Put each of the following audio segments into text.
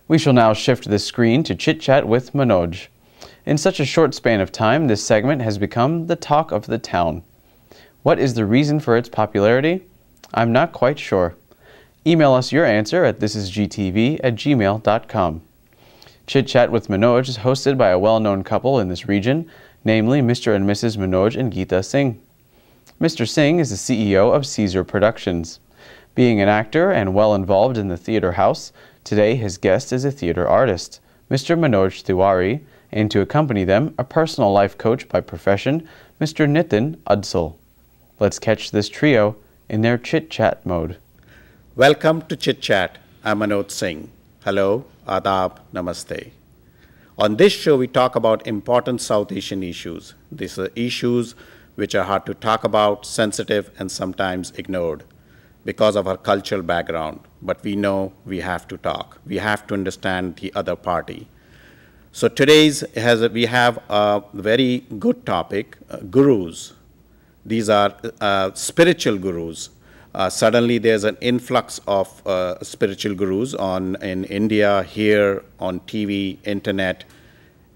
We shall now shift the screen to Chit Chat with Manoj. In such a short span of time, this segment has become the talk of the town. What is the reason for its popularity? I'm not quite sure. Email us your answer at thisisgtv@gmail.com. Chit Chat with Manoj is hosted by a well-known couple in this region, namely Mr. and Mrs. Manoj and Geeta Singh. Mr. Singh is the CEO of Caesar Productions. Being an actor and well involved in the theater house, today his guest is a theater artist, Mr. Manoj Tiwari, and to accompany them, a personal life coach by profession, Mr. Nitin Adsul. Let's catch this trio in their chit-chat mode. Welcome to Chit Chat. I'm Manoj Singh. Hello, Adab, Namaste. On this show, we talk about important South Asian issues. These are issues which are hard to talk about, sensitive, and sometimes ignored because of our cultural background. But we know we have to talk. We have to understand the other party. So we have a very good topic, gurus. These are spiritual gurus. Suddenly there's an influx of spiritual gurus in India, here, on TV, internet,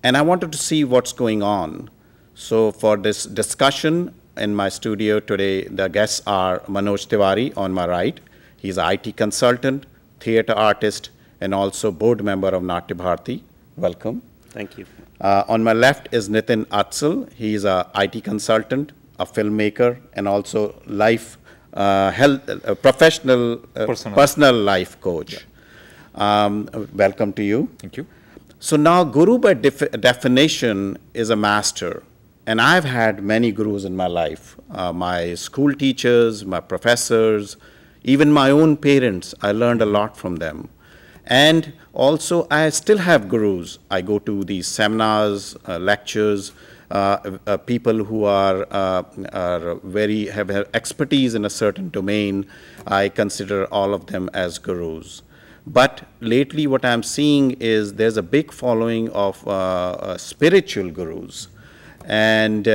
and I wanted to see what's going on. So for this discussion in my studio today, the guests are Manoj Tiwari on my right. He's an IT consultant, theater artist, and also board member of Natya Bharati. Welcome. Thank you. On my left is Nitin Adsul. He's an IT consultant, a filmmaker, and also professional personal life coach. Yeah. Welcome to you. Thank you. So now guru by definition is a master. And I've had many gurus in my life. My school teachers, my professors, even my own parents, I learned a lot from them. And also I still have gurus. I go to these seminars, lectures, people who have expertise in a certain domain. I consider all of them as gurus. But lately what I'm seeing is there's a big following of spiritual gurus. And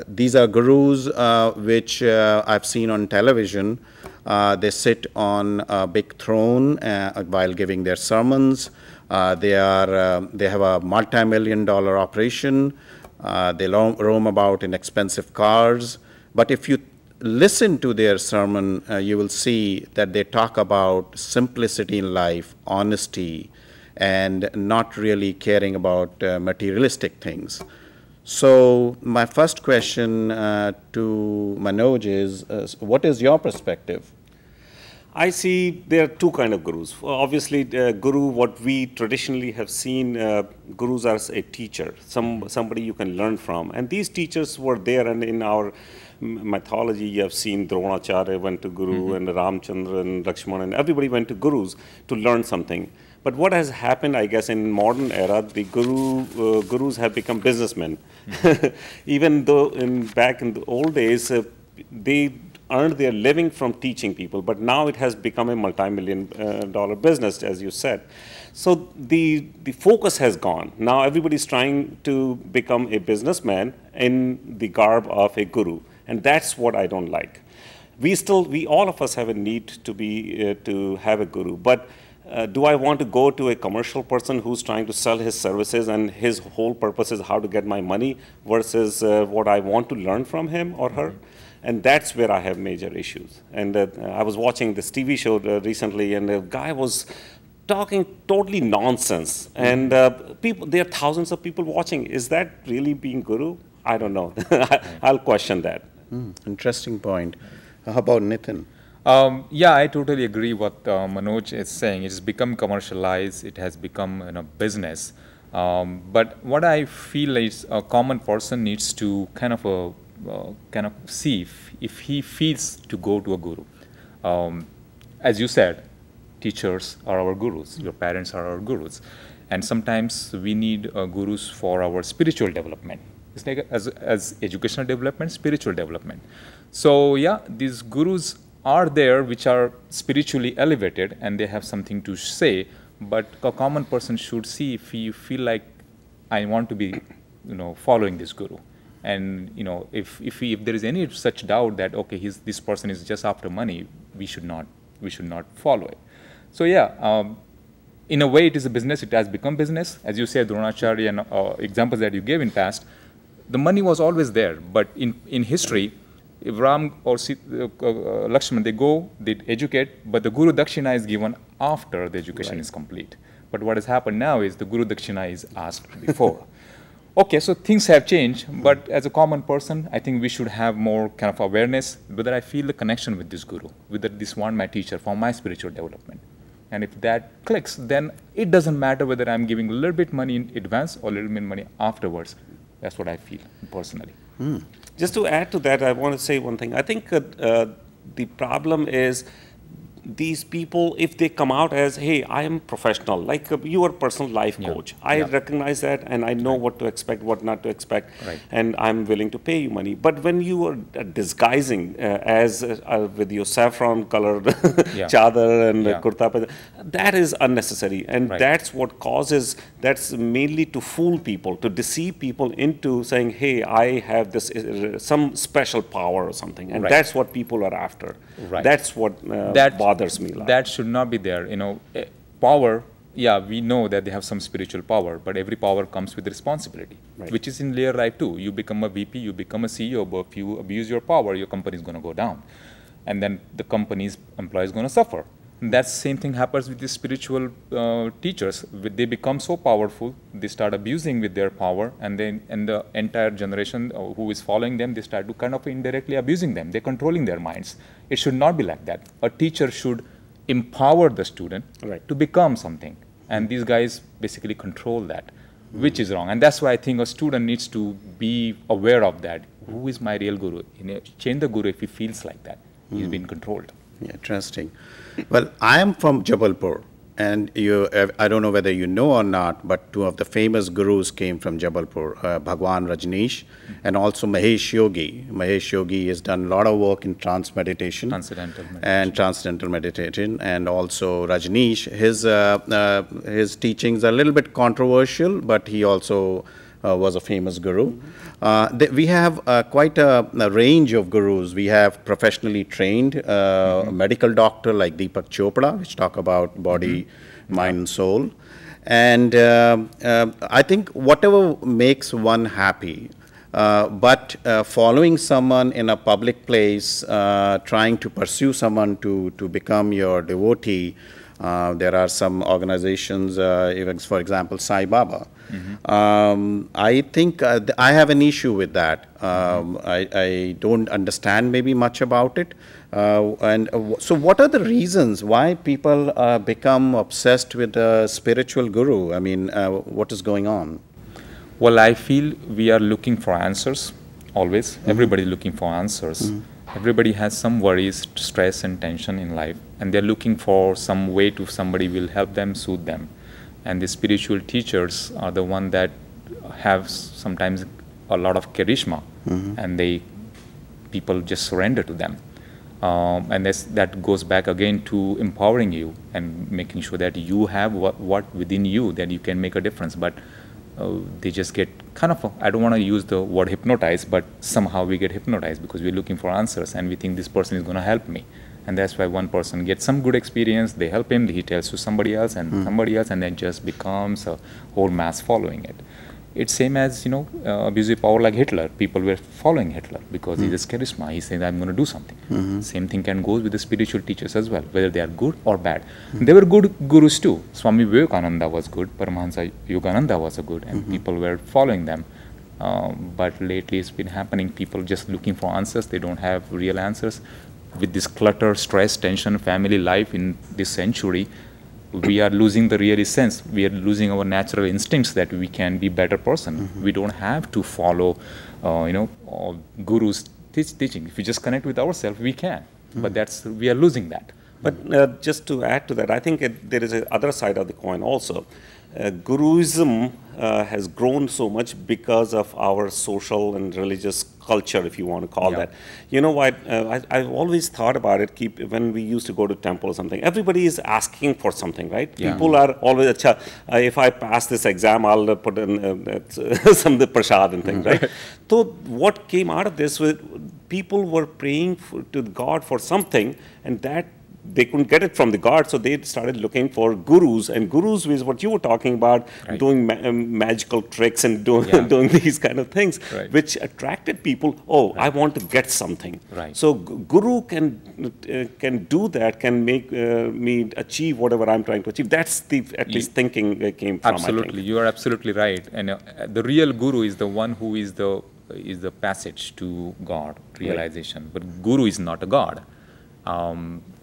these are gurus which I've seen on television. They sit on a big throne while giving their sermons. They have a multi-million-dollar operation. They roam about in expensive cars. But if you listen to their sermon, you will see that they talk about simplicity in life, honesty, and not really caring about materialistic things. So my first question to Manoj is, what is your perspective? I see there are two kinds of gurus. Obviously, guru, what we traditionally have seen, gurus as a teacher, somebody you can learn from. And these teachers were there, and in our mythology, you have seen Dronacharya went to guru, and Ramchandra and Lakshmana, and everybody went to gurus to learn something. But what has happened, I guess, in modern era, the gurus have become businessmen. Even though back in the old days, they earned their living from teaching people, but now it has become a multi-million-dollar business, as you said. So the focus has gone. Now everybody's trying to become a businessman in the garb of a guru, and that's what I don't like. We all of us have a need to have a guru, but do I want to go to a commercial person who's trying to sell his services and his whole purpose is how to get my money versus what I want to learn from him or her? And that's where I have major issues. And I was watching this TV show recently, and the guy was talking totally nonsense. And there are thousands of people watching. Is that really being guru? I don't know. I'll question that. Interesting point. How about Nitin? Yeah, I totally agree what Manoj is saying. It's become commercialized. It has become business. But what I feel is a common person needs to kind of see if he feels to go to a guru. As you said, teachers are our gurus. Your parents are our gurus. And sometimes we need gurus for our spiritual development. It's like as educational development, spiritual development. So yeah, these gurus are there which are spiritually elevated and they have something to say, but a common person should see if you feel like I want to be following this guru. And if there is any such doubt that okay, this person is just after money, we should not follow it. So yeah, in a way, it is a business. It has become business. As you said, Dronacharya and examples that you gave in past, the money was always there. But in history, if Ram or Lakshman, they go, they educate, but the Guru Dakshina is given after the education is complete. But what has happened now is the Guru Dakshina is asked before. Okay, so things have changed, but as a common person, I think we should have more kind of awareness whether I feel the connection with this Guru, whether this one my teacher for my spiritual development. And if that clicks, then it doesn't matter whether I'm giving a little bit money in advance or a little bit money afterwards. That's what I feel personally. Just to add to that, I want to say one thing. I think the problem is these people, if they come out as, hey, I am professional, like you are a personal life coach. I recognize that and I know what to expect, what not to expect, and I'm willing to pay you money. But when you are disguising as with your saffron colored chadar and kurta, that is unnecessary. And that's what causes, that's mainly to fool people, to deceive people into saying, hey, I have this, some special power or something. And that's what people are after. That's what bothers me a lot. That should not be there. You know, power, we know that they have some spiritual power, but every power comes with responsibility, which is in layer right too. You become a VP, you become a CEO, but if you abuse your power, your company is going to go down. And then the company's employees going to suffer. And that same thing happens with the spiritual teachers. They become so powerful, they start abusing with their power, and then the entire generation who is following them, they start to kind of indirectly abusing them. They're controlling their minds. It should not be like that. A teacher should empower the student to become something. And these guys basically control that, which is wrong. And that's why I think a student needs to be aware of that. Who is my real guru? Change the guru if he feels like that. He's been controlled. Yeah, interesting. Well, I am from Jabalpur, and I don't know whether you know or not, but two of the famous gurus came from Jabalpur, Bhagwan Rajneesh and also Mahesh Yogi. Mahesh Yogi has done a lot of work in trance meditation. Transcendental meditation. And also Rajneesh, his teachings are a little bit controversial, but he also was a famous guru. We have quite a range of gurus. We have professionally trained medical doctor like Deepak Chopra, which talk about body, mind, and soul. And I think whatever makes one happy, but following someone in a public place, trying to pursue someone to become your devotee, there are some organizations, even for example, Sai Baba. I think I have an issue with that. I don't understand maybe much about it. So what are the reasons why people become obsessed with a spiritual guru? I mean, what is going on? Well, I feel we are looking for answers, always. Everybody is looking for answers. Everybody has some worries, stress and tension in life, and they're looking for some way to somebody will help them, soothe them. And the spiritual teachers are the one that have sometimes a lot of charisma, and people just surrender to them. And that goes back again to empowering you and making sure that you have what within you that you can make a difference. But they just get kind of, I don't want to use the word hypnotized, but somehow we get hypnotized because we're looking for answers and we think this person is going to help me. And that's why one person gets some good experience, they help him, he tells to somebody else, and then just becomes a whole mass following it. It's same as, abusive power like Hitler. People were following Hitler because he has charisma. He said, I'm going to do something. Same thing can go with the spiritual teachers as well, whether they are good or bad. They were good gurus too. Swami Vivekananda was good. Paramahansa Yogananda was a good, and people were following them. But lately it's been happening. People just looking for answers. They don't have real answers. With this clutter, stress, tension, family life in this century, we are losing the real essence. We are losing our natural instincts that we can be better person. We don't have to follow, gurus' teaching. If we just connect with ourselves, we can. But we are losing that. But just to add to that, I think there is a other side of the coin also. Guruism has grown so much because of our social and religious culture, if you want to call that. You know what? I've always thought about it. When we used to go to temple or something, everybody is asking for something, right? People are always, if I pass this exam, I'll put in some prasad and things, right? So what came out of this was people were praying to God for something, and that they couldn't get it from the God, so they started looking for gurus. And gurus is what you were talking about, doing magical tricks and doing these kind of things, which attracted people. Oh, I want to get something. So guru can do that, can make me achieve whatever I'm trying to achieve. That's the at least thinking came from. Absolutely, you are absolutely right. And the real guru is the one who is the passage to God realization. But guru is not a God.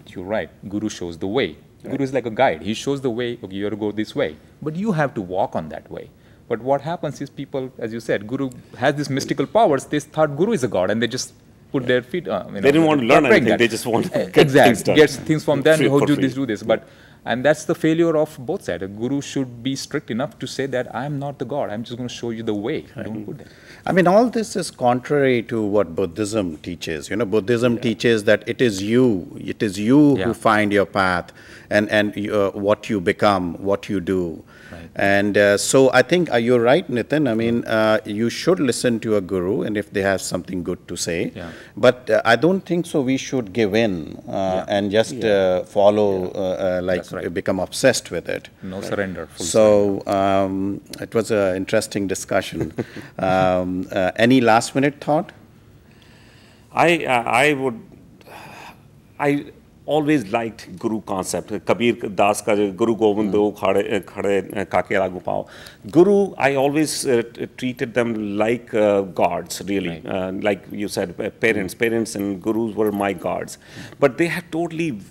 You're right. Guru shows the way. Guru is like a guide. He shows the way. Okay, you have to go this way, but you have to walk on that way. But what happens is people, as you said, Guru has these mystical powers. They thought Guru is a god, and they just put their feet. They didn't want to learn anything. They just want to get things done. Get things from them. How do this, do this? And that's the failure of both sides. A guru should be strict enough to say that I'm not the god. I'm just going to show you the way. Don't put that. I mean, all this is contrary to what Buddhism teaches. You know, Buddhism teaches that it is you who find your path and what you become, what you do. And so I think you're right, Nitin. I mean, you should listen to a guru, and if they have something good to say. But I don't think so we should give in and just follow, become obsessed with it. No surrender. So it was an interesting discussion. Any last minute thought? I always liked guru concept. Kabir Das ka Guru Govind do khade kake lagu pao. Guru, I always treated them like gods, really. Like you said, parents and gurus were my gods. But they had totally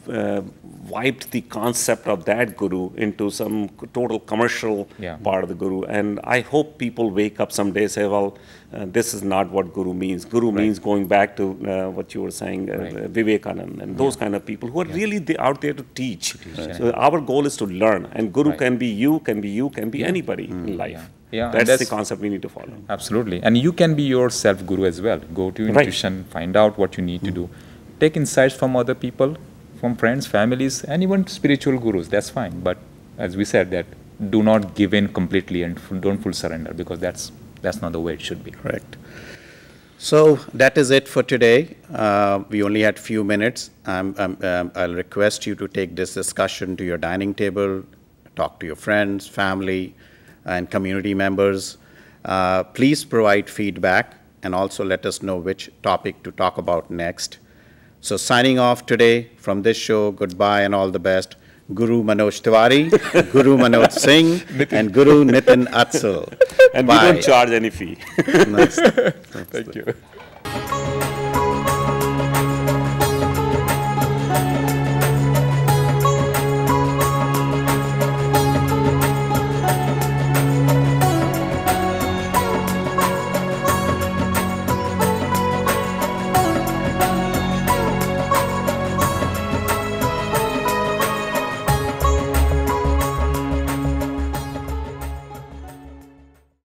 wiped the concept of that guru into some total commercial part of the guru. And I hope people wake up someday and say, well, this is not what guru means. Guru means going back to what you were saying, Vivekananda and those kind of people who are really out there to teach. So our goal is to learn, and guru can be you, can be anybody in life. That's the concept we need to follow. Absolutely. And you can be your self-guru as well. Go to intuition, find out what you need to do. Take insights from other people, from friends, families, and even spiritual gurus. That's fine. But as we said, that do not give in completely and don't full surrender, because that's not the way it should be. Correct. So that is it for today. We only had few minutes. I'll request you to take this discussion to your dining table, talk to your friends, family, and community members. Please provide feedback and also let us know which topic to talk about next. So signing off today from this show, goodbye and all the best. Guru Manoj Tiwari, Guru Manoj Singh, and Guru Nitin Adsul. And we don't charge any fee. Nice. Thank you.